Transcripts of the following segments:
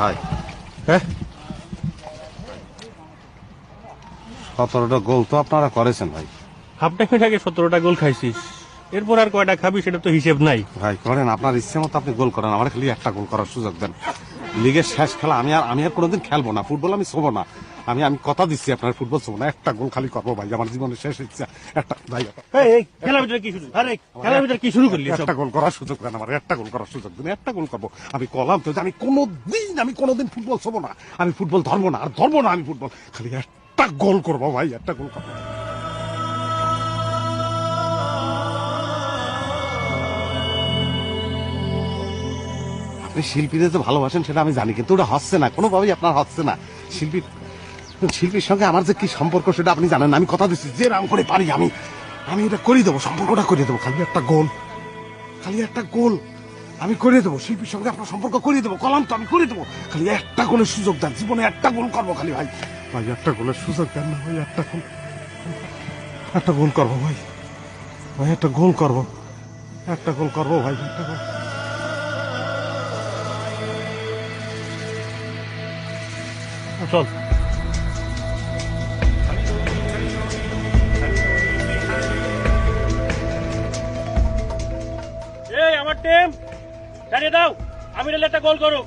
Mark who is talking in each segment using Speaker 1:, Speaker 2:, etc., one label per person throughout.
Speaker 1: ভাই
Speaker 2: হ্যাঁ
Speaker 1: 17টা গোল তো আপনারা করেছেন ভাই।
Speaker 2: হাফ টাইমের আগে 17টা গোল খাইছিস, এরপর আর কয়টা খাবি সেটা তো হিসেব নাই।
Speaker 1: ভাই করেন, আপনার ইচ্ছে মতো আপনি গোল করেন, আমার খালি একটা গোল করার সুযোগ দেন। লিগের শেষ খেলা, আমি আর কোনোদিন খেলবো না ফুটবল, আমি ছোবো না। আমি কথা দিচ্ছি আপনার, ফুটবল ছোবো না, একটা গোল খালি করবো ভাই, আমার জীবনের শেষ ইচ্ছা একটা। ভাই
Speaker 2: খেলার ভিতরে কি শুরু, আরে খেলার ভিতরে কি শুরু করলি?
Speaker 1: একটা গোল করার সুযোগ দেন আমার, একটা গোল করার সুযোগ দেন, একটা গোল করবো। আমি কলাম তো যে আমি কোনোদিন ফুটবল ছোবো না, আমি ফুটবল ধরবো না, আর ধরবো না আমি ফুটবল, খালি একটা গোল করবো ভাই, একটা গোল করবো। আপনি শিল্পীদের যে ভালোবাসেন সেটা আমি জানি, কিন্তু ওটা হচ্ছে না, কোনোভাবেই আপনার হচ্ছে না। শিল্পীর সঙ্গে আমার যে কি সম্পর্ক সেটা আপনি জানেন না। আমি কথা দিচ্ছি যে রাম করে পারি আমি এটা করে দেবো, সম্পর্কটা করে দেবো, খালি একটা গোল, খালি একটা গোল আমি করে দেবো। শিল্পীর সঙ্গে আপনার সম্পর্ক করে দেবো, কলাম তো আমি করে দেবো, খালি একটা গোলের সুযোগ দেন, জীবনে একটা গোল করবো খালি ভাই। ভাই একটা গোলের সুযোগ দেন না ভাই, একটা গোল করবো ভাই, ভাই একটা গোল করবো, একটা গোল করবো ভাই, একটা গোল।
Speaker 2: চল এই আমার টিম দাঁড়িয়ে দাও, আমি রেলে একটা গোল করো।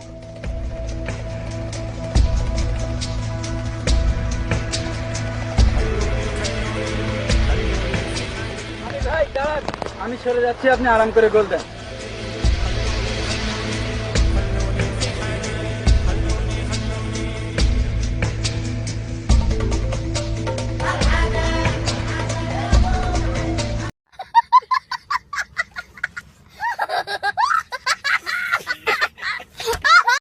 Speaker 3: ভাই দাঁড়ান, আমি সরে যাচ্ছি, আপনি আরাম করে গোল দেন।